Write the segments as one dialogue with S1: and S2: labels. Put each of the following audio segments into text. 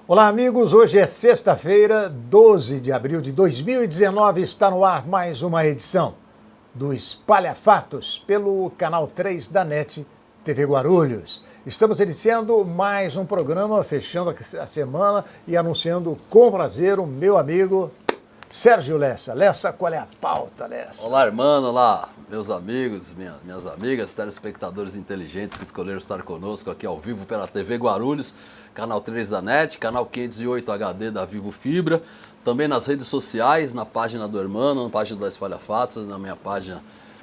S1: Olá, amigos. Hoje é sexta-feira, 12 de abril de 2019. Está no ar mais uma edição do Espalha Fatos pelo canal 3 da NET TV Guarulhos. Estamos iniciando mais um programa, fechando a semana e anunciando com prazer o meu amigo Sérgio Lessa. Lessa, qual é a pauta, Lessa?
S2: Olá, irmão. Olá, meus amigos, minhas amigas, telespectadores inteligentes que escolheram estar conosco aqui ao vivo pela TV Guarulhos, canal 3 da NET, canal 508 HD da Vivo Fibra, também nas redes sociais, na página do Hermano, na página da Espalha Fatos, na minha página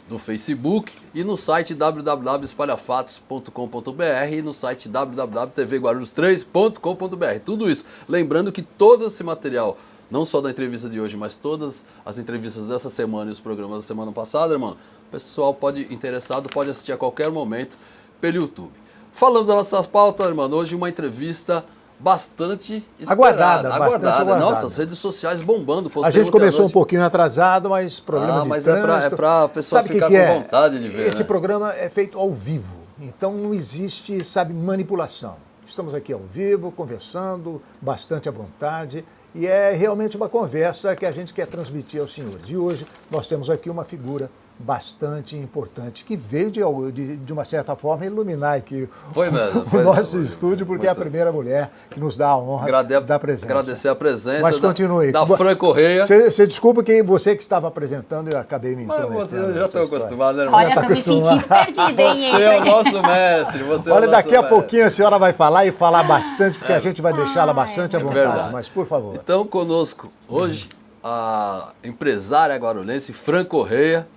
S2: do Facebook e no site www.espalhafatos.com.br e no site www.tvguarulhos3.com.br. Tudo isso. Lembrando que todo esse material, não só da entrevista de hoje, mas todas as entrevistas dessa semana e os programas da semana passada, irmão, o pessoal interessado pode assistir a qualquer momento pelo YouTube. Falando da nossa pauta, irmão, hoje uma entrevista bastante esperada. Aguardada. Nossa, as redes sociais bombando.
S1: A gente começou um pouquinho atrasado, mas problema de trânsito.
S2: É para a pessoa ficar com vontade de ver.
S1: Esse programa é feito ao vivo, então não existe, manipulação. Estamos aqui ao vivo, conversando, bastante à vontade, e é realmente uma conversa que a gente quer transmitir aos senhores. E hoje nós temos aqui uma figura bastante importante, que veio de uma certa forma iluminar aqui o nosso estúdio, porque é a primeira mulher que nos dá a honra da presença.
S2: Agradecer a presença.
S1: Mas continue.
S2: Da Fran Correia.
S1: Você desculpa que você que estava apresentando, eu acabei me intrometendo.
S2: Mas você já está acostumado, né, irmão?
S3: Olha, estou me sentindo perdida, hein?
S2: Você é o nosso mestre.
S1: Olha, daqui a pouquinho a senhora vai falar e falar bastante, porque a gente vai deixá-la bastante à vontade.
S2: Verdade.
S1: Mas, por favor.
S2: Então, conosco hoje, a empresária guarulhense Fran Correia.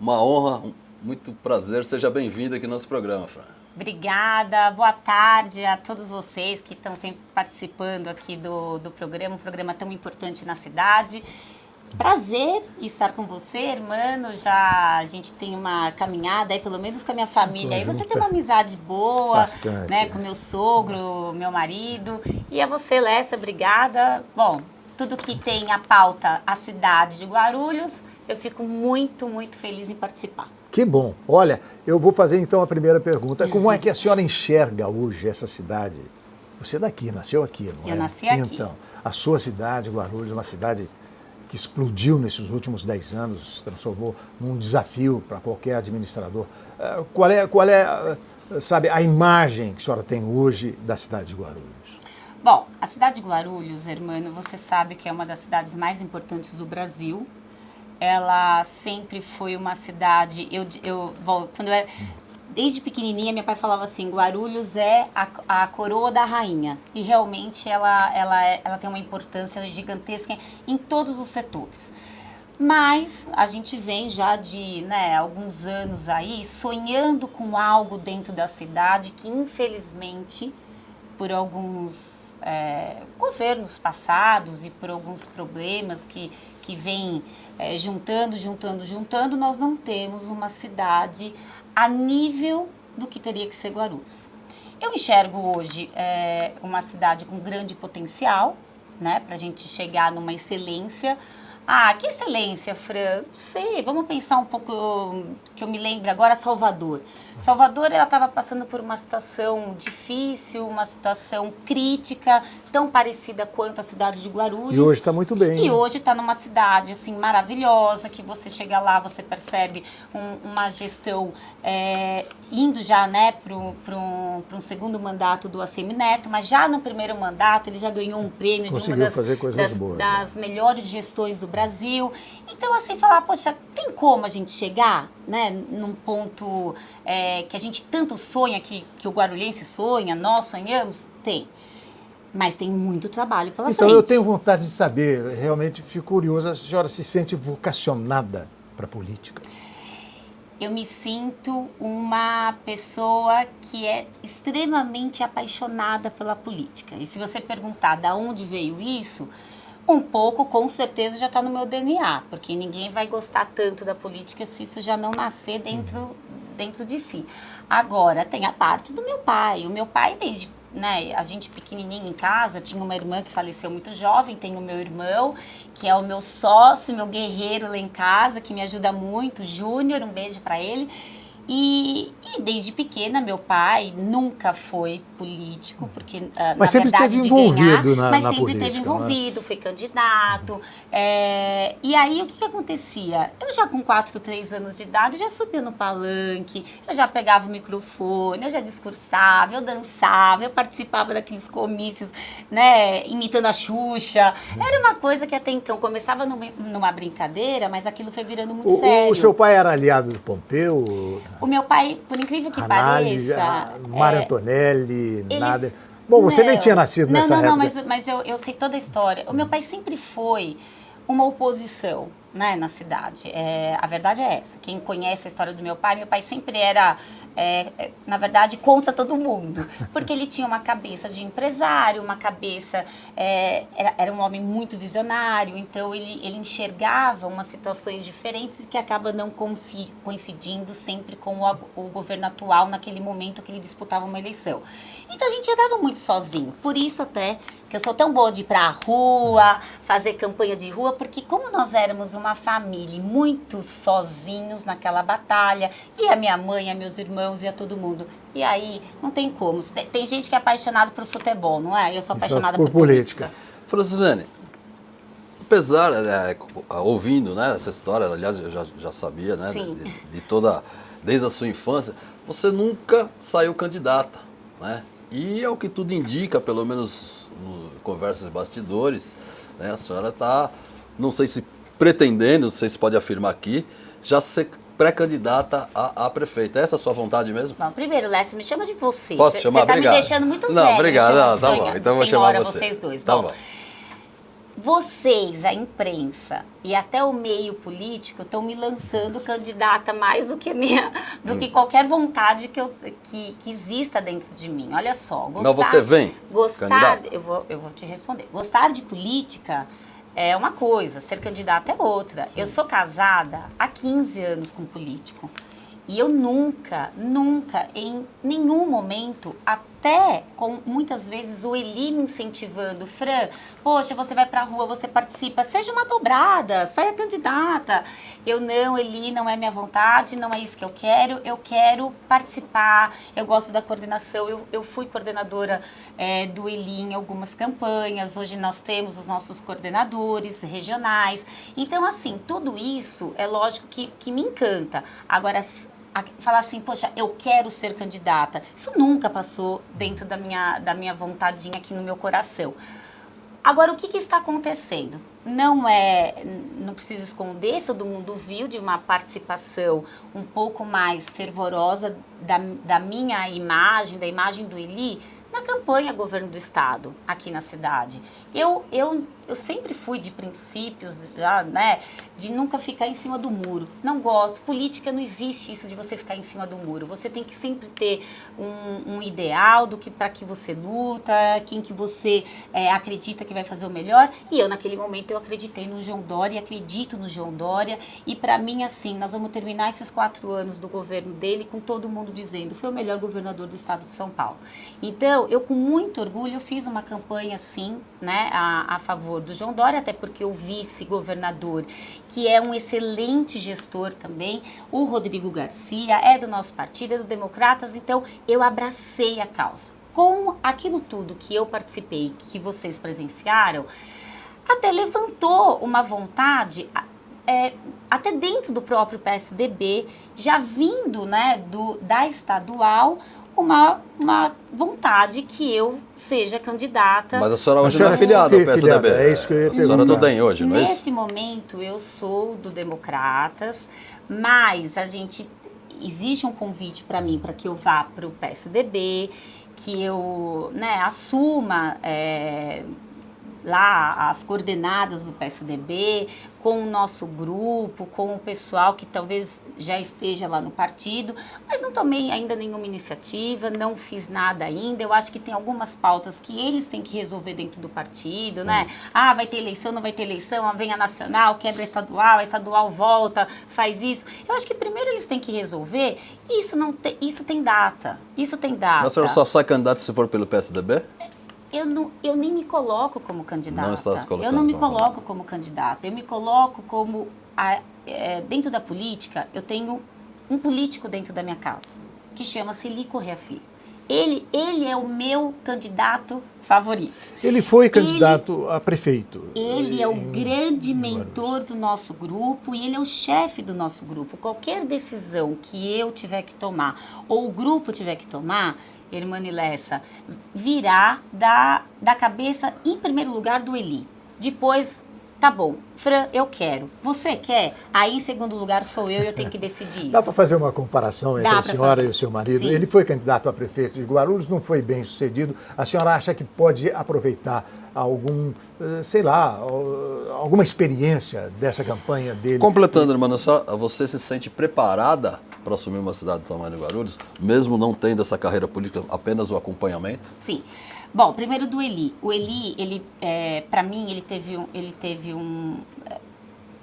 S2: Uma honra, muito prazer, seja bem-vinda aqui no nosso programa, Fran.
S3: Obrigada, boa tarde a todos vocês que estão sempre participando aqui do programa, um programa tão importante na cidade. Prazer estar com você, irmão. Já a gente tem uma caminhada aí, pelo menos com a minha família. Aí você tem uma amizade boa,
S1: bastante,
S3: né, com meu sogro, meu marido. E a você, Lessa, obrigada. Bom, tudo que tem a pauta, a cidade de Guarulhos, eu fico muito, muito feliz em participar.
S1: Que bom. Olha, eu vou fazer então a primeira pergunta. Como é que a senhora enxerga hoje essa cidade? Você é daqui, nasceu aqui, não é?
S3: Eu nasci aqui.
S1: Então, a sua cidade, Guarulhos, uma cidade que explodiu nesses últimos 10 anos, se transformou num desafio para qualquer administrador. Qual é, a imagem que a senhora tem hoje da cidade de Guarulhos?
S3: Bom, a cidade de Guarulhos, Hermano, você sabe que é uma das cidades mais importantes do Brasil. Ela sempre foi uma cidade, desde pequenininha, meu pai falava assim, Guarulhos é a coroa da rainha. E realmente ela tem uma importância gigantesca em todos os setores. Mas a gente vem já de alguns anos aí sonhando com algo dentro da cidade que, infelizmente, por alguns governos passados e por alguns problemas que vêm juntando, nós não temos uma cidade a nível do que teria que ser Guarulhos. Eu enxergo hoje uma cidade com grande potencial, né, para a gente chegar numa excelência. Ah, que excelência, Fran? Não sei, vamos pensar um pouco, que eu me lembro agora, Salvador. Salvador, ela estava passando por uma situação difícil, uma situação crítica, tão parecida quanto a cidade de Guarulhos.
S1: E hoje está muito bem.
S3: E hoje está numa cidade, assim, maravilhosa, que você chega lá, você percebe uma gestão indo já, né, para um segundo mandato do ACM Neto, mas já no primeiro mandato ele já ganhou um prêmio de uma das melhores gestões do Brasil. Então, assim, falar, poxa, tem como a gente chegar, né, num ponto que a gente tanto sonha, que o guarulhense sonha, nós sonhamos? Tem. Mas tem muito trabalho pela frente.
S1: Então, eu tenho vontade de saber, realmente fico curiosa, a senhora se sente vocacionada para a política?
S3: Eu me sinto uma pessoa que é extremamente apaixonada pela política. E se você perguntar de onde veio isso, um pouco, com certeza, já está no meu DNA, porque ninguém vai gostar tanto da política se isso já não nascer dentro de si. Agora, tem a parte do meu pai. O meu pai, desde a gente pequenininho em casa, tinha uma irmã que faleceu muito jovem, tem o meu irmão, que é o meu sócio, meu guerreiro lá em casa, que me ajuda muito, Júnior, um beijo para ele. E E desde pequena, meu pai nunca foi político, porque,
S1: Mas
S3: na
S1: sempre
S3: verdade,
S1: esteve
S3: de ganhar,
S1: envolvido na
S3: mas sempre
S1: política,
S3: esteve
S1: não é?
S3: envolvido, foi candidato. E aí, o que acontecia? Eu já com 4, 3 anos de idade, já subia no palanque, eu já pegava o microfone, eu já discursava, eu dançava, eu participava daqueles comícios, né, imitando a Xuxa. Era uma coisa que até então começava numa brincadeira, mas aquilo foi virando muito sério.
S1: O seu pai era aliado do Pompeu?
S3: O meu pai, por incrível que pareça...
S1: Mário Antonelli,
S3: eles-
S1: nada... Bom, você nem
S3: Não.
S1: tinha nascido nessa época.
S3: Não, mas eu sei toda a história. O meu pai sempre foi uma oposição, né, na cidade. A verdade é essa. Quem conhece a história do meu pai sempre era, na verdade, contra todo mundo. Porque ele tinha uma cabeça de empresário, uma cabeça... era um homem muito visionário, então ele enxergava umas situações diferentes que acaba não coincidindo sempre com o governo atual naquele momento que ele disputava uma eleição. Então a gente andava muito sozinho. Por isso até que eu sou tão boa de ir pra rua, fazer campanha de rua, porque como nós éramos uma família muito sozinhos naquela batalha, e a minha mãe, a meus irmãos, e a todo mundo. E aí, não tem como. Tem gente que é apaixonado por futebol, não é? Eu sou apaixonada por política.
S2: Francilene, apesar, ouvindo, né, essa história, aliás, eu já sabia, né,
S3: Sim.
S2: desde a sua infância, você nunca saiu candidata, né? E é o que tudo indica, pelo menos em conversas de bastidores, né, a senhora está, não sei se pretendendo, não sei se pode afirmar aqui, já ser pré-candidata a prefeita. Essa é a sua vontade mesmo?
S3: Bom, primeiro, Lécio, me chama de você.
S2: Posso chamar?
S3: Você tá
S2: Obrigado.
S3: me deixando muito
S2: Não,
S3: velha.
S2: obrigado.
S3: Me chama
S2: Não,
S3: de
S2: tá bom.
S3: senhora,
S2: Então eu vou
S3: senhora,
S2: chamar você.
S3: vocês dois.
S2: Tá
S3: Bom,
S2: bom.
S3: vocês, a imprensa e até o meio político estão me lançando candidata mais do que do que qualquer vontade que exista dentro de mim. Olha só,
S2: Mas você vem candidata?
S3: eu vou te responder. Gostar de política é uma coisa, ser candidata é outra.
S2: Sim.
S3: Eu sou casada há 15 anos com um político. E eu nunca, em nenhum momento, até com muitas vezes o Eli me incentivando, Fran, poxa, você vai pra rua, você participa, seja uma dobrada, saia candidata. Eu não, Eli, não é minha vontade, não é isso que eu quero participar, eu gosto da coordenação, eu fui coordenadora do Eli em algumas campanhas, hoje nós temos os nossos coordenadores regionais. Então, assim, tudo isso é lógico que me encanta. Agora, falar assim, poxa, eu quero ser candidata. Isso nunca passou dentro da minha vontadinha aqui no meu coração. Agora, o que está acontecendo? Não preciso esconder, todo mundo viu de uma participação um pouco mais fervorosa da minha imagem, da imagem do Eli, na campanha governo do estado, aqui na cidade. Eu sempre fui de princípios, né, de nunca ficar em cima do muro. Não gosto. Política não existe isso de você ficar em cima do muro. Você tem que sempre ter um ideal para que você luta, quem que você acredita que vai fazer o melhor. E eu, naquele momento, eu acreditei no João Dória, acredito no João Dória. E para mim, assim, nós vamos terminar esses 4 anos do governo dele com todo mundo dizendo foi o melhor governador do estado de São Paulo. Então, eu com muito orgulho fiz uma campanha, sim, né, a favor do João Dória, até porque o vice-governador, que é um excelente gestor também, o Rodrigo Garcia, é do nosso partido, é do Democratas, então eu abracei a causa. Com aquilo tudo que eu participei, que vocês presenciaram, até levantou uma vontade, até dentro do próprio PSDB, já vindo, né, da estadual, uma vontade que eu seja candidata.
S2: Mas a senhora hoje não é filiada ao PSDB.
S1: É isso que eu ia perguntar.
S2: A senhora do DEM hoje, não é isso?
S3: Nesse momento eu sou do Democratas, mas existe um convite para mim para que eu vá para o PSDB, que eu, né, assuma lá as coordenadas do PSDB, com o nosso grupo, com o pessoal que talvez já esteja lá no partido, mas não tomei ainda nenhuma iniciativa, não fiz nada ainda. Eu acho que tem algumas pautas que eles têm que resolver dentro do partido, né? Ah, vai ter eleição, não vai ter eleição, vem a nacional, quebra a estadual volta, faz isso. Eu acho que primeiro eles têm que resolver, e isso tem data. Isso tem data.
S2: Mas a senhora só sai candidata se for pelo PSDB?
S3: Eu nem me coloco como candidata.
S2: Não está se colocando.
S3: Eu não me coloco como candidata. Eu me coloco como... dentro da política, eu tenho um político dentro da minha casa, que chama-se Eli Corrêa Filho. Ele é o meu candidato favorito.
S1: Ele foi candidato a prefeito.
S3: Ele é o grande mentor do nosso grupo e ele é o chefe do nosso grupo. Qualquer decisão que eu tiver que tomar ou o grupo tiver que tomar, irmã Nilessa, virá da cabeça, em primeiro lugar, do Eli. Depois, tá bom, Fran, eu quero. Você quer? Aí, em segundo lugar, sou eu e eu tenho que decidir isso.
S1: Dá para fazer uma comparação entre a senhora e o seu marido?
S3: Sim.
S1: Ele foi candidato a prefeito de Guarulhos, não foi bem sucedido. A senhora acha que pode aproveitar algum, sei lá, alguma experiência dessa campanha dele?
S2: Completando, irmã, você se sente preparada para assumir uma cidade do tamanho de Guarulhos, mesmo não tendo essa carreira política, apenas o acompanhamento?
S3: Sim. Bom, primeiro do Eli. O Eli, para mim, ele teve um...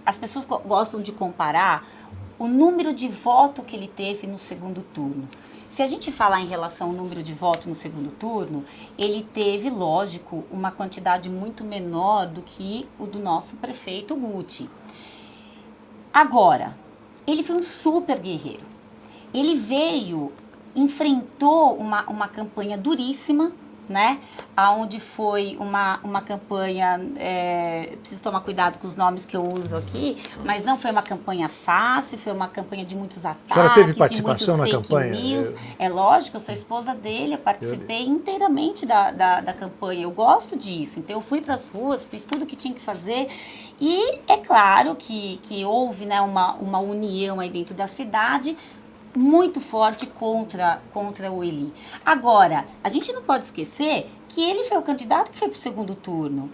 S3: As pessoas gostam de comparar o número de voto que ele teve no segundo turno. Se a gente falar em relação ao número de voto no segundo turno, ele teve, lógico, uma quantidade muito menor do que o do nosso prefeito Guti. Agora, ele foi um super guerreiro. Ele veio, enfrentou uma campanha duríssima, né? Onde foi uma campanha, preciso tomar cuidado com os nomes que eu uso aqui, mas não foi uma campanha fácil, foi uma campanha de muitos ataques,
S1: a senhora teve participação na campanha?
S3: News. É lógico, eu sou esposa dele, eu participei inteiramente da campanha, eu gosto disso, então eu fui para as ruas, fiz tudo o que tinha que fazer e é claro que houve, né, uma união aí dentro da cidade, muito forte contra o Eli. Agora, a gente não pode esquecer que ele foi o candidato que foi para o segundo turno.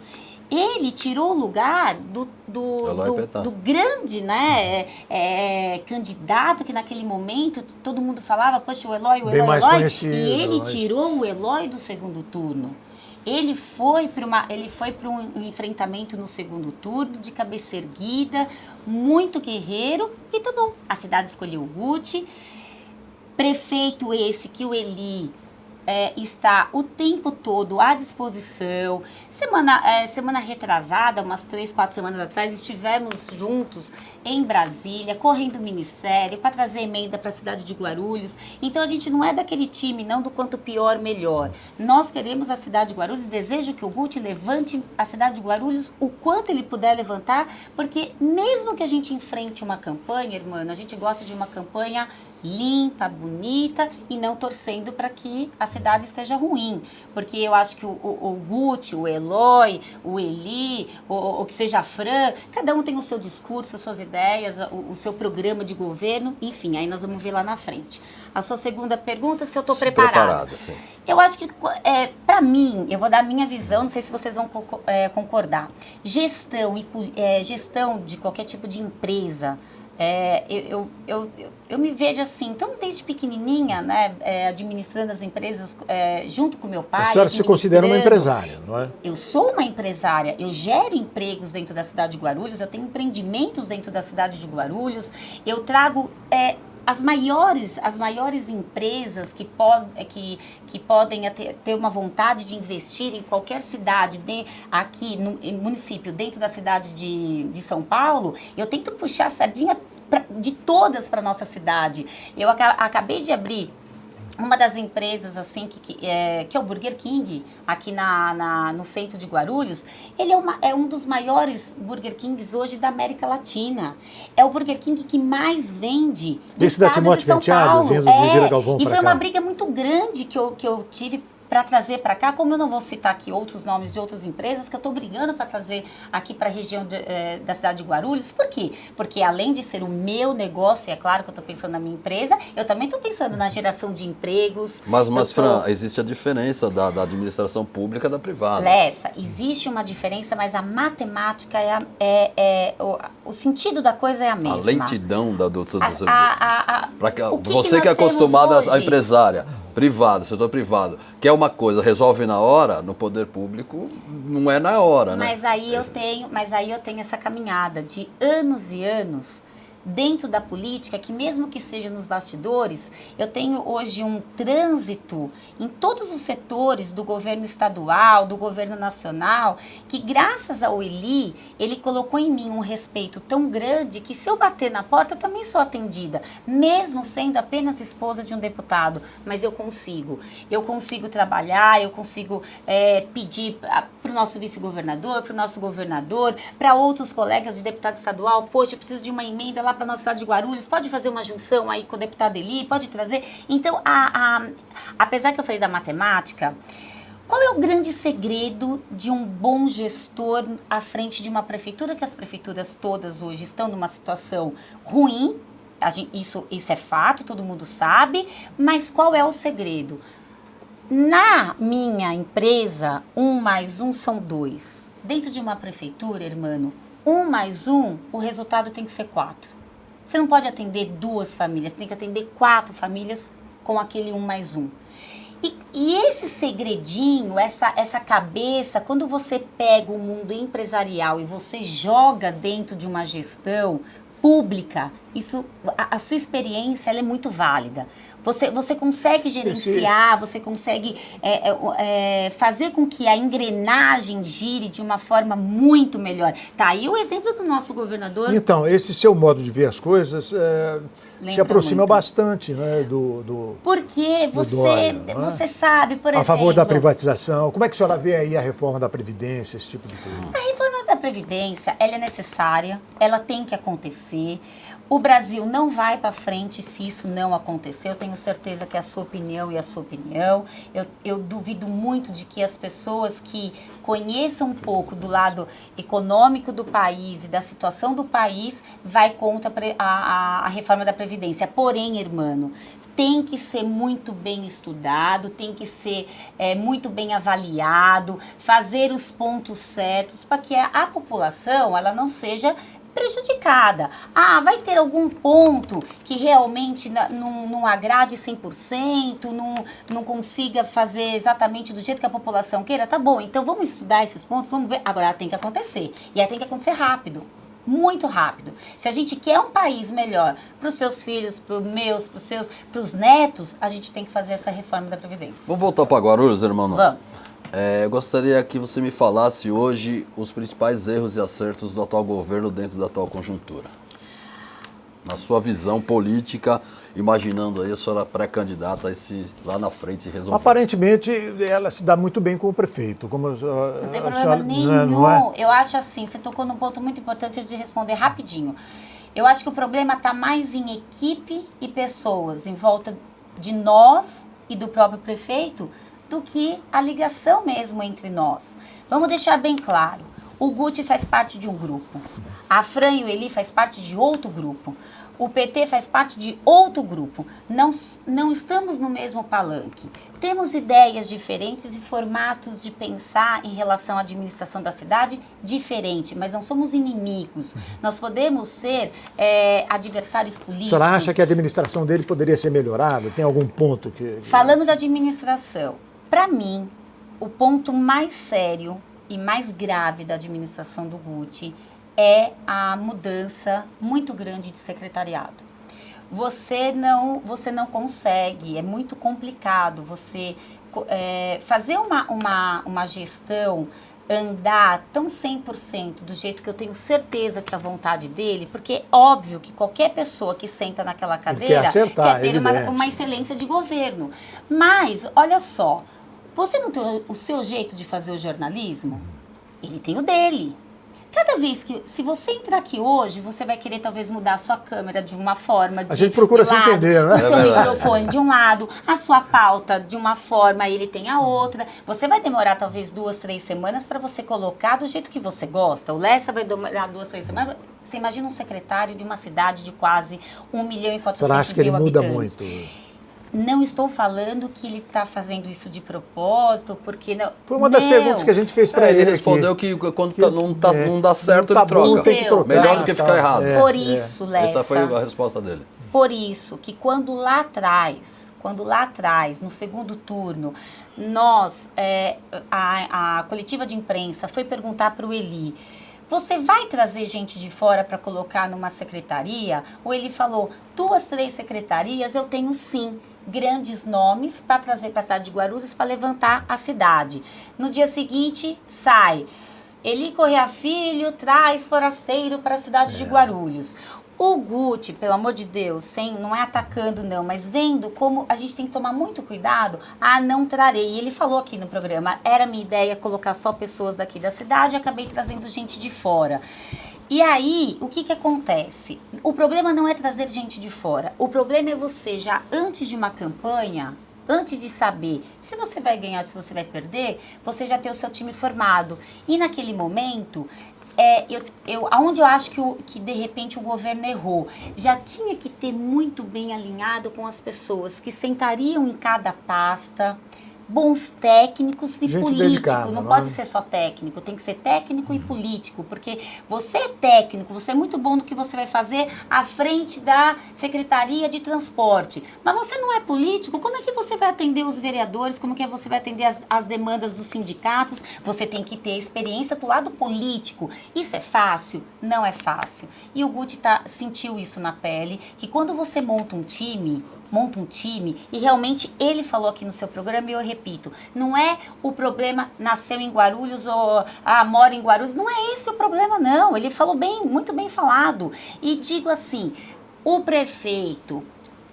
S3: Ele tirou o lugar do grande, né, candidato que naquele momento todo mundo falava, poxa, o Eloy,
S1: conhecido,
S3: e ele tirou o Eloy do segundo turno. Ele foi para um enfrentamento no segundo turno, de cabeça erguida, muito guerreiro, e tá bom. A cidade escolheu o Guti, prefeito esse que o Eli está o tempo todo à disposição. Semana retrasada, umas 3, 4 semanas atrás, estivemos juntos em Brasília, correndo o ministério para trazer emenda para a cidade de Guarulhos. Então a gente não é daquele time, não do quanto pior, melhor. Nós queremos a cidade de Guarulhos, desejo que o Guti levante a cidade de Guarulhos o quanto ele puder levantar, porque mesmo que a gente enfrente uma campanha, irmã, a gente gosta de uma campanha limpa, bonita e não torcendo para que a cidade esteja ruim. Porque eu acho que o Guti, o Eloy, o Eli, o que seja a Fran, cada um tem o seu discurso, as suas ideias, o seu programa de governo, enfim, aí nós vamos ver lá na frente. A sua segunda pergunta, se eu estou preparada.
S2: Sim.
S3: Eu acho que, para mim, eu vou dar a minha visão, não sei se vocês vão concordar. Gestão de qualquer tipo de empresa, eu me vejo assim, então desde pequenininha, né, administrando as empresas junto com meu pai.
S1: A senhora se considera uma empresária, não é?
S3: Eu sou uma empresária, eu gero empregos dentro da cidade de Guarulhos, eu tenho empreendimentos dentro da cidade de Guarulhos, eu trago as maiores empresas que podem ter uma vontade de investir em qualquer cidade, aqui no município, dentro da cidade de São Paulo, eu tento puxar a sardinha de todas para nossa cidade. Eu acabei de abrir uma das empresas assim que é o Burger King, aqui no centro de Guarulhos. Ele é um dos maiores Burger Kings hoje da América Latina. É o Burger King que mais vende do
S1: Esse da
S3: estado
S1: Timote
S3: de São
S1: Penteado,
S3: Paulo.
S1: vindo de Vila Galvão
S3: E
S1: pra
S3: foi
S1: cá.
S3: uma briga muito grande que eu tive para trazer para cá, como eu não vou citar aqui outros nomes de outras empresas, que eu estou brigando para trazer aqui para a região da cidade de Guarulhos. Por quê? Porque além de ser o meu negócio, é claro que eu estou pensando na minha empresa, eu também estou pensando na geração de empregos.
S2: Mas Fran, existe a diferença da administração pública da privada.
S3: Lessa, existe uma diferença, mas a matemática o sentido da coisa é a mesma.
S2: A lentidão do seu serviço.
S3: que
S2: Você
S3: nós
S2: que é acostumada
S3: temos
S2: a
S3: hoje?
S2: empresária, privado, setor privado, que é uma coisa, resolve na hora, no poder público não é na hora, né?
S3: Mas aí eu tenho essa caminhada de anos e anos dentro da política, que mesmo que seja nos bastidores, eu tenho hoje um trânsito em todos os setores do governo estadual, do governo nacional, que graças ao Eli, ele colocou em mim um respeito tão grande que se eu bater na porta, eu também sou atendida, mesmo sendo apenas esposa de um deputado, mas eu consigo trabalhar, eu consigo pedir para o nosso vice-governador, para o nosso governador, para outros colegas de deputado estadual, poxa, eu preciso de uma emenda lá para a nossa cidade de Guarulhos, pode fazer uma junção aí com o deputado Eli, pode trazer. Então, apesar que eu falei da matemática, qual é o grande segredo de um bom gestor à frente de uma prefeitura, que as prefeituras todas hoje estão numa situação ruim? Isso é fato, todo mundo sabe, mas qual é o segredo? Na minha empresa, 1 mais 1 são 2. Dentro de uma prefeitura, irmão, 1 mais 1, o resultado tem que ser 4. Você não pode atender 2 famílias, tem que atender 4 famílias com aquele 1 mais 1. E esse segredinho, essa cabeça, quando você pega o mundo empresarial e você joga dentro de uma gestão pública, a sua experiência ela é muito válida. Você consegue gerenciar, você consegue fazer com que a engrenagem gire de uma forma muito melhor. Tá aí o exemplo do nosso governador.
S1: Então, esse seu modo de ver as coisas se aproxima
S3: muito.
S1: Bastante, né, do
S3: Porque
S1: Dória,
S3: você sabe, por exemplo...
S1: A favor da privatização. Como é que a senhora vê aí a reforma da Previdência, esse tipo de coisa?
S3: A reforma da Previdência, ela é necessária, ela tem que acontecer. O Brasil não vai para frente se isso não acontecer. Eu tenho certeza que é a sua opinião e a sua opinião. Eu duvido muito de que as pessoas que conheçam um pouco do lado econômico do país e da situação do país vai contra a reforma da Previdência. Porém, irmão, tem que ser muito bem estudado, tem que ser muito bem avaliado, fazer os pontos certos para que a população ela não seja prejudicada. Vai ter algum ponto que realmente não agrade 100%, não consiga fazer exatamente do jeito que a população queira? Tá bom, então vamos estudar esses pontos, vamos ver. Agora tem que acontecer. E aí tem que acontecer rápido. Muito rápido. Se a gente quer um país melhor para os seus filhos, para os meus, para os netos, a gente tem que fazer essa reforma da Previdência.
S2: Vamos voltar para Guarulhos, irmão?
S3: Vamos.
S2: Eu gostaria que você me falasse hoje os principais erros e acertos do atual governo dentro da atual conjuntura. Na sua visão política, imaginando aí a senhora pré-candidata a esse lá na frente resolver.
S1: Aparentemente, ela se dá muito bem com o prefeito.
S3: Não tem problema nenhum.
S1: Não é?
S3: Eu acho assim, você tocou num ponto muito importante antes de responder rapidinho. Eu acho que o problema está mais em equipe e pessoas, em volta de nós e do próprio prefeito, do que a ligação mesmo entre nós. Vamos deixar bem claro, o Guti faz parte de um grupo, a Fran e o Eli faz parte de outro grupo, o PT faz parte de outro grupo, não estamos no mesmo palanque. Temos ideias diferentes e formatos de pensar em relação à administração da cidade diferente, mas não somos inimigos. Nós podemos ser adversários políticos.
S1: A senhora acha que a administração dele poderia ser melhorada? Tem algum ponto que...
S3: Falando da administração, para mim, o ponto mais sério e mais grave da administração do Guti é a mudança muito grande de secretariado. Você não consegue, é muito complicado você fazer uma gestão andar tão 100% do jeito que eu tenho certeza que é a vontade dele, porque é óbvio que qualquer pessoa que senta naquela cadeira quer ter uma excelência de governo. Mas, olha só, você não tem o seu jeito de fazer o jornalismo? Ele tem o dele. Cada vez que, se você entrar aqui hoje, você vai querer talvez mudar a sua câmera de uma forma,
S1: a gente procura se entender, né?
S3: O seu microfone de um lado, a sua pauta de uma forma, ele tem a outra. Você vai demorar talvez 2, 3 semanas para você colocar do jeito que você gosta. O Lessa vai demorar 2, 3 semanas. Você imagina um secretário de uma cidade de quase 1,4 milhão habitantes.
S1: Você acha que ele muda muito?
S3: Não estou falando que ele está fazendo isso de propósito, porque não.
S1: Foi uma das perguntas que a gente fez para ele.
S2: Ele respondeu que quando não dá certo, ele troca.
S1: Tem que trocar.
S2: Melhor do que ficar errado.
S3: Por isso, Lessa.
S2: Essa foi a resposta dele.
S3: Por isso que quando lá atrás, no segundo turno, nós, a coletiva de imprensa foi perguntar para o Eli, você vai trazer gente de fora para colocar numa secretaria? Ou ele falou, 2, 3 secretarias eu tenho sim. Grandes nomes para trazer para a cidade de Guarulhos para levantar a cidade. No dia seguinte, sai. Eli Correa Filho traz forasteiro para a cidade de Guarulhos. O Guti, pelo amor de Deus, não é atacando não, mas vendo como a gente tem que tomar muito cuidado, não trarei. E ele falou aqui no programa, era minha ideia colocar só pessoas daqui da cidade, acabei trazendo gente de fora. E aí, o que acontece? O problema não é trazer gente de fora. O problema é você já, antes de uma campanha, antes de saber se você vai ganhar, se você vai perder, você já ter o seu time formado. E naquele momento, aonde eu acho que de repente o governo errou, já tinha que ter muito bem alinhado com as pessoas que sentariam em cada pasta, bons técnicos e políticos,
S1: dedicada,
S3: não
S1: né?
S3: pode ser só técnico, tem que ser técnico e político, porque você é técnico, você é muito bom no que você vai fazer à frente da Secretaria de Transporte, mas você não é político, como é que você vai atender os vereadores, como que você vai atender as demandas dos sindicatos? Você tem que ter experiência do lado político. Isso é fácil? Não é fácil. E o Guti sentiu isso na pele, que quando você monta um time, e realmente ele falou aqui no seu programa, e eu repito, não é o problema nasceu em Guarulhos ou mora em Guarulhos, não é esse o problema não, ele falou bem, muito bem falado. E digo assim, o prefeito,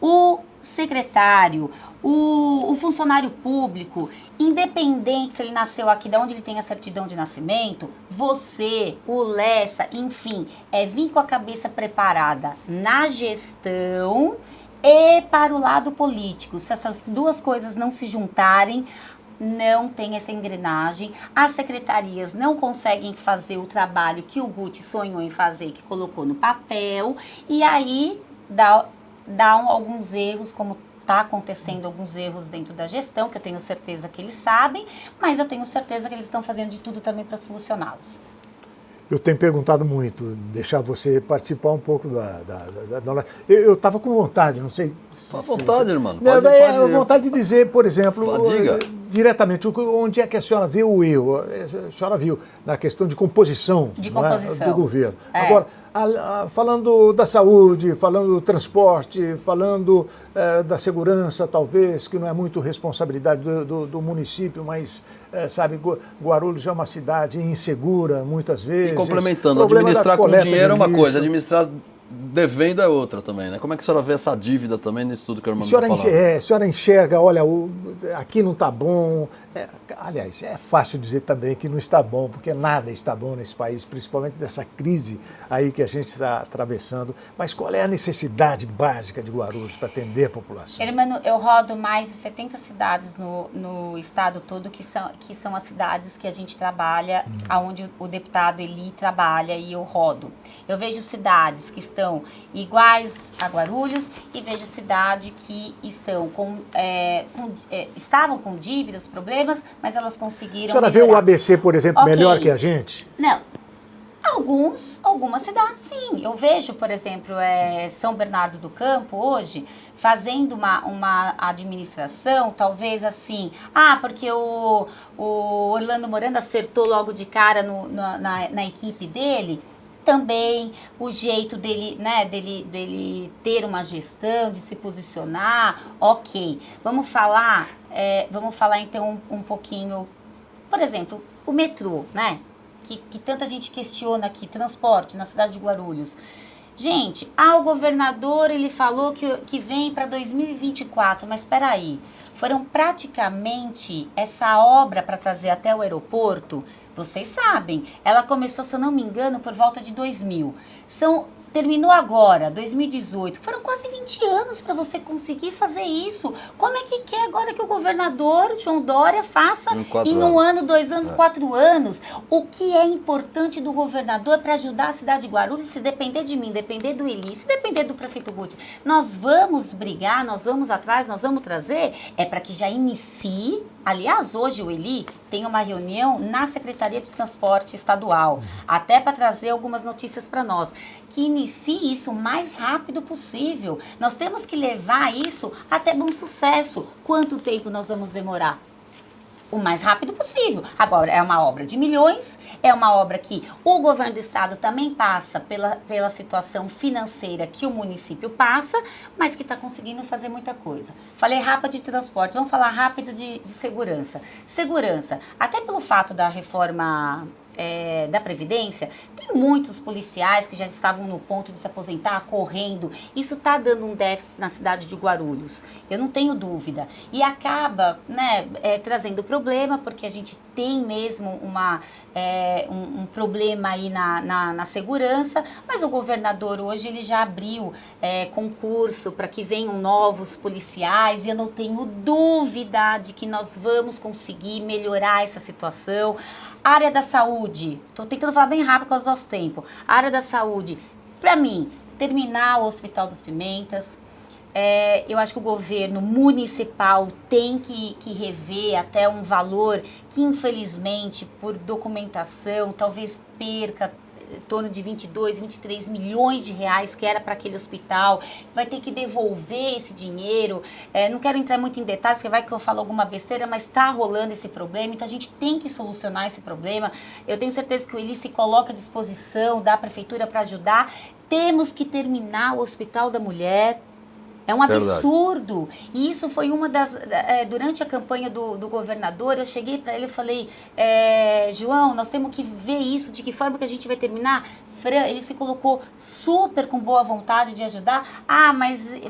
S3: o secretário, o funcionário público, independente se ele nasceu aqui, de onde ele tem a certidão de nascimento, você, o Lessa, enfim, vir com a cabeça preparada na gestão e para o lado político. Se essas duas coisas não se juntarem, não tem essa engrenagem. As secretarias não conseguem fazer o trabalho que o Guti sonhou em fazer, que colocou no papel, e aí dá alguns erros, como está acontecendo alguns erros dentro da gestão, que eu tenho certeza que eles sabem, mas eu tenho certeza que eles estão fazendo de tudo também para solucioná-los.
S1: Eu tenho perguntado muito, deixar você participar um pouco da eu estava com vontade, não sei...
S2: À vontade, irmão.
S1: Vontade de dizer, por exemplo, diretamente, onde é que a senhora viu o erro? A senhora viu na questão de composição, do governo. Agora, falando da saúde, falando do transporte, falando da segurança, talvez, que não é muito responsabilidade do município, mas, Guarulhos é uma cidade insegura, muitas vezes.
S2: E complementando, administrar com dinheiro é uma coisa, administrar devendo é outra também, né? Como é que a senhora vê essa dívida também nisso tudo que a irmã está falando?
S1: A senhora enxerga, olha, aqui não está bom. Aliás, é fácil dizer também que não está bom, porque nada está bom nesse país, principalmente dessa crise aí que a gente está atravessando. Mas qual é a necessidade básica de Guarulhos para atender a população?
S3: Irmão, eu rodo mais de 70 cidades no estado todo, que são as cidades que a gente trabalha, onde o deputado Eli trabalha, e eu rodo. Eu vejo cidades que estão iguais a Guarulhos e vejo cidades que estão estavam com dívidas, problemas, mas elas conseguiram
S1: A senhora vê o ABC, por exemplo, melhor que a gente?
S3: Não. Algumas cidades, sim. Eu vejo, por exemplo, São Bernardo do Campo, hoje, fazendo uma administração, talvez assim, porque o Orlando Morando acertou logo de cara na equipe dele. Também o jeito dele, né, dele ter uma gestão, de se posicionar, ok. Vamos falar então um pouquinho, por exemplo, o metrô, né? Que tanta gente questiona aqui, transporte na cidade de Guarulhos. Gente, o governador, ele falou que vem para 2024, mas espera aí, foram praticamente essa obra para trazer até o aeroporto, vocês sabem, ela começou, se eu não me engano, por volta de 2000. Terminou agora, 2018. Foram quase 20 anos para você conseguir fazer isso. Como é que quer agora que o governador, João Dória, faça em 1 ano, 2 anos, 4 anos? O que é importante do governador para ajudar a cidade de Guarulhos, se depender de mim, depender do Eli, se depender do prefeito Guti, nós vamos brigar, nós vamos atrás, nós vamos trazer, para que já inicie. Aliás, hoje o Eli tem uma reunião na Secretaria de Transporte Estadual, até para trazer algumas notícias para nós, que inicie isso o mais rápido possível. Nós temos que levar isso até bom sucesso. Quanto tempo nós vamos demorar? o mais rápido possível. Agora, é uma obra de milhões, é uma obra que o governo do estado também passa pela situação financeira que o município passa, mas que está conseguindo fazer muita coisa. Falei rápido de transporte, vamos falar rápido de segurança. Segurança, até pelo fato da reforma da Previdência, tem muitos policiais que já estavam no ponto de se aposentar, correndo. Isso está dando um déficit na cidade de Guarulhos, eu não tenho dúvida. E acaba, né, trazendo problema, porque a gente tem mesmo um problema aí na segurança, mas o governador hoje ele já abriu concurso para que venham novos policiais, e eu não tenho dúvida de que nós vamos conseguir melhorar essa situação. Área da saúde, estou tentando falar bem rápido por causa do nosso tempo. A área da saúde, para mim, terminar o Hospital dos Pimentas. Eu acho que o governo municipal tem que rever até um valor que, infelizmente, por documentação, talvez perca em torno de 22, 23 milhões de reais que era para aquele hospital, vai ter que devolver esse dinheiro. Não quero entrar muito em detalhes, porque vai que eu falo alguma besteira, mas está rolando esse problema, então a gente tem que solucionar esse problema. Eu tenho certeza que o Eli se coloca à disposição da prefeitura para ajudar. Temos que terminar o Hospital da Mulher. É um absurdo. E isso foi uma das... durante a campanha do governador, eu cheguei para ele e falei, João, nós temos que ver isso, de que forma que a gente vai terminar. Fran, ele se colocou super com boa vontade de ajudar.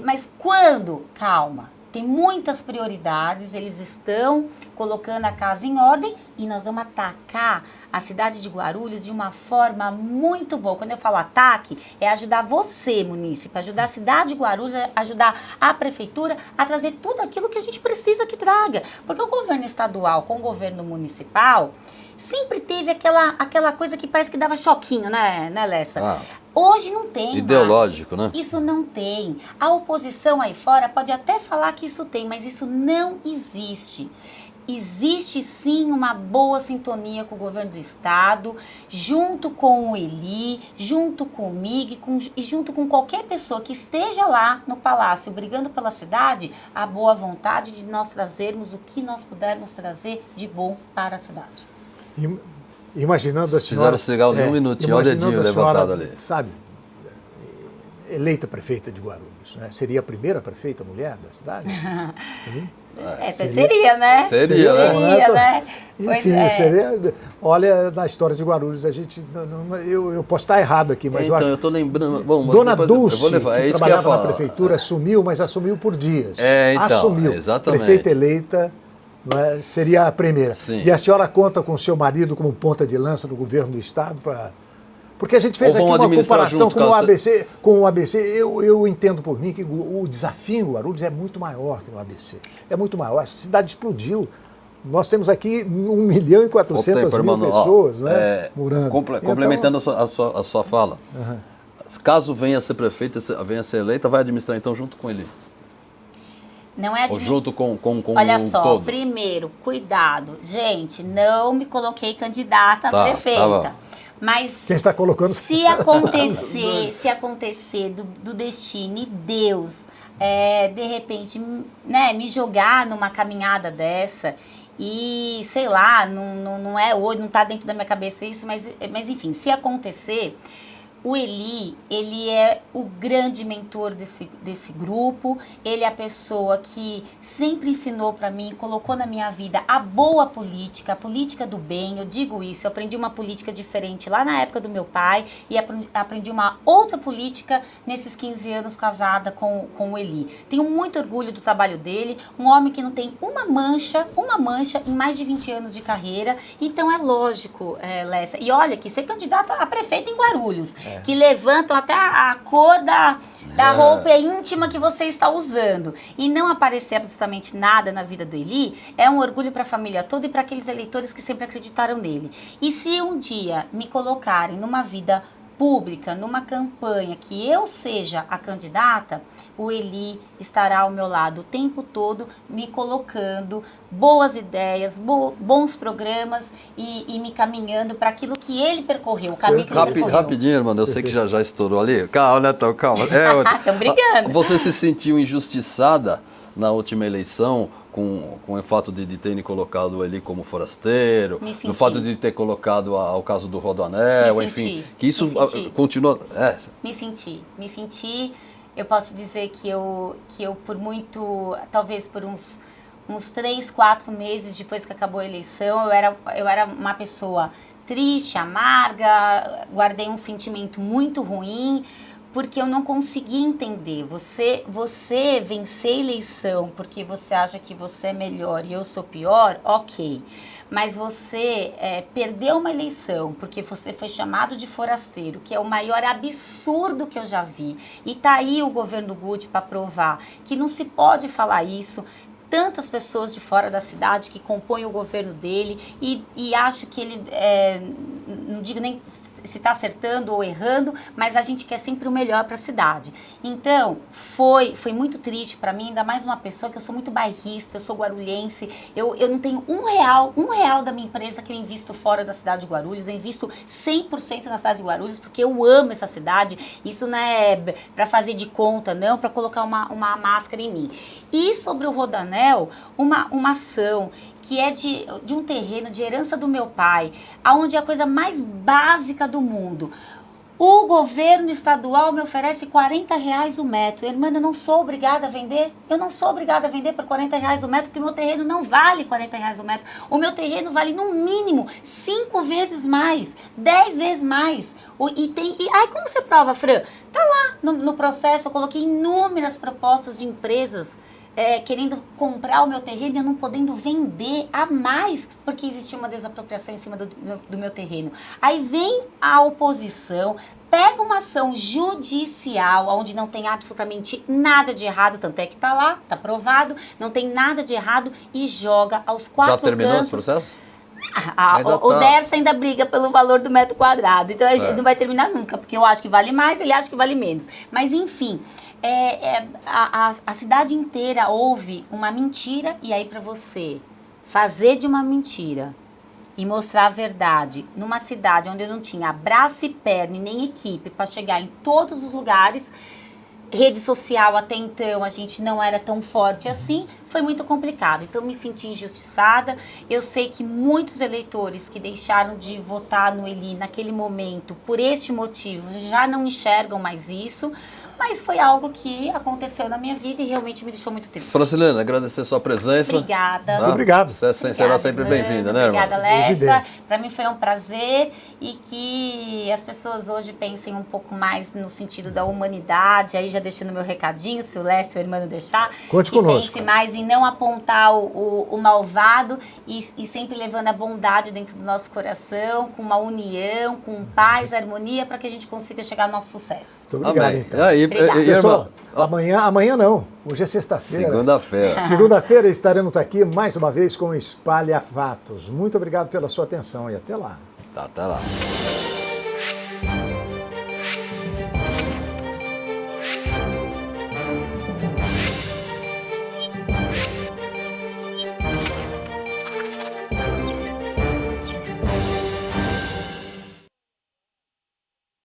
S3: Mas quando? Calma. Tem muitas prioridades, eles estão colocando a casa em ordem e nós vamos atacar a cidade de Guarulhos de uma forma muito boa. Quando eu falo ataque, é ajudar você, munícipe, ajudar a cidade de Guarulhos, ajudar a prefeitura a trazer tudo aquilo que a gente precisa que traga. Porque o governo estadual com o governo municipal sempre teve aquela coisa que parece que dava choquinho, né Lessa? Hoje não tem.
S2: Ideológico,
S3: mais.
S2: Né?
S3: Isso não tem. A oposição aí fora pode até falar que isso tem, mas isso não existe. Existe sim uma boa sintonia com o governo do estado, junto com o Eli, junto comigo e junto com qualquer pessoa que esteja lá no palácio brigando pela cidade, a boa vontade de nós trazermos o que nós pudermos trazer de bom para a cidade.
S1: Imaginando a senhora...
S2: Fizeram cigarro de um minutinho, olha o dedinho levantado ali.
S1: Sabe, eleita prefeita de Guarulhos, né? Seria a primeira prefeita mulher da cidade?
S3: Seria, né?
S2: Seria,
S3: né?
S1: Enfim, seria... Olha, na história de Guarulhos, a gente... Eu posso estar errado aqui, mas eu acho...
S2: eu estou lembrando... Bom,
S1: Dona Dulce,
S2: que
S1: trabalhava na prefeitura, assumiu, mas assumiu por dias.
S2: Assumiu. Exatamente.
S1: Prefeita eleita... seria a primeira.
S2: Sim.
S1: E a senhora conta com o seu marido como ponta de lança no governo do estado para... Porque a gente fez aqui uma comparação com o ABC. Eu entendo por mim que o desafio em Guarulhos é muito maior que no ABC. É muito maior. A cidade explodiu. Nós temos aqui 1.400.000 pessoas, né, morando.
S2: Complementando a sua fala, caso venha a ser prefeita, venha a ser eleita, vai administrar então junto com ele?
S3: Não é
S2: ou junto com
S3: Olha só,
S2: todo?
S3: Primeiro, cuidado. Gente, não me coloquei candidata a prefeita. Mas
S1: quem está colocando...
S3: se acontecer do destino e Deus, de repente, né, me jogar numa caminhada dessa e, sei lá, não é hoje, não está dentro da minha cabeça isso, mas enfim, se acontecer... O Eli, ele é o grande mentor desse grupo, ele é a pessoa que sempre ensinou para mim, colocou na minha vida a boa política, a política do bem, eu digo isso, eu aprendi uma política diferente lá na época do meu pai e aprendi uma outra política nesses 15 anos casada com o Eli. Tenho muito orgulho do trabalho dele, um homem que não tem uma mancha em mais de 20 anos de carreira, então é lógico, Lessa, e olha que ser candidata a prefeito em Guarulhos, que levantam até a cor da roupa íntima que você está usando. E não aparecer absolutamente nada na vida do Eli é um orgulho para a família toda e para aqueles eleitores que sempre acreditaram nele. E se um dia me colocarem numa vida pública, numa campanha que eu seja a candidata, o Eli estará ao meu lado o tempo todo, me colocando boas ideias, bons programas e me caminhando para aquilo que ele percorreu, o caminho que ele percorreu.
S2: Rapidinho, irmão, eu sei que já estourou ali. Calma, calma.
S3: Estão brigando.
S2: Você se sentiu injustiçada na última eleição com o fato de terem colocado ele como forasteiro,
S3: Me senti.
S2: no fato de ter colocado o caso do Rodoanel,
S3: Me
S2: enfim,
S3: senti.
S2: que isso
S3: Me senti.
S2: continua...
S3: Me senti, eu posso dizer que eu por muito, talvez por uns 3, 4 meses depois que acabou a eleição, eu era uma pessoa triste, amarga, guardei um sentimento muito ruim, porque eu não conseguia entender. Você vencer a eleição porque você acha que você é melhor e eu sou pior, ok. Mas você perdeu uma eleição porque você foi chamado de forasteiro, que é o maior absurdo que eu já vi. E tá aí o governo Guti para provar que não se pode falar isso. Tantas pessoas de fora da cidade que compõem o governo dele e acho que ele, não digo nem se está acertando ou errando, mas a gente quer sempre o melhor para a cidade. Então, foi muito triste para mim, ainda mais uma pessoa que eu sou muito bairrista, eu sou guarulhense, eu não tenho um real da minha empresa que eu invisto fora da cidade de Guarulhos, eu invisto 100% na cidade de Guarulhos, porque eu amo essa cidade, isso não é para fazer de conta, não, para colocar uma máscara em mim. E sobre o Rodoanel, uma ação que é de um terreno de herança do meu pai, aonde é a coisa mais básica do mundo. O governo estadual me oferece R$40 o metro. Irmã, eu não sou obrigada a vender. Eu não sou obrigada a vender por R$40 o metro, porque o meu terreno não vale R$40 o metro. O meu terreno vale, no mínimo, 5 vezes mais, 10 vezes mais. Aí como você prova, Fran? Tá lá no processo, eu coloquei inúmeras propostas de empresas querendo comprar o meu terreno e eu não podendo vender a mais, porque existia uma desapropriação em cima do meu terreno. Aí vem a oposição, pega uma ação judicial, onde não tem absolutamente nada de errado, tanto é que tá lá, tá provado, não tem nada de errado, e joga aos 4 cantos.
S2: Já terminou esse processo?
S3: O Dersa ainda briga pelo valor do metro quadrado, então a gente não vai terminar nunca, porque eu acho que vale mais, ele acha que vale menos. Mas enfim, a cidade inteira ouve uma mentira, e aí para você fazer de uma mentira e mostrar a verdade numa cidade onde eu não tinha braço e perna e nem equipe para chegar em todos os lugares, rede social até então a gente não era tão forte assim, foi muito complicado. Então me senti injustiçada. Eu sei que muitos eleitores que deixaram de votar no Eli naquele momento por este motivo já não enxergam mais isso, mas foi algo que aconteceu na minha vida e realmente me deixou muito triste.
S2: Francilena, agradecer a sua presença.
S3: Obrigada.
S1: Muito obrigado.
S2: Você será sempre bem-vinda, né, irmã?
S3: Obrigada, Lessa.
S1: Evidente.
S3: Para mim foi um prazer, e que as pessoas hoje pensem um pouco mais no sentido da humanidade, aí já deixando meu recadinho, se o Lécio e o irmão deixar.
S1: Conte
S3: que
S1: conosco.
S3: pense mais em não apontar o malvado e sempre levando a bondade dentro do nosso coração, com uma união, com paz, harmonia, para que a gente consiga chegar ao nosso sucesso.
S1: Muito obrigado,
S2: Amém.
S1: então.
S2: E
S3: Obrigada.
S2: irmã,
S1: Pessoal, amanhã não, hoje é sexta-feira.
S2: segunda-feira.
S1: Segunda-feira estaremos aqui mais uma vez com o Espalha Fatos. Muito obrigado pela sua atenção e até lá.
S2: Tá, até lá.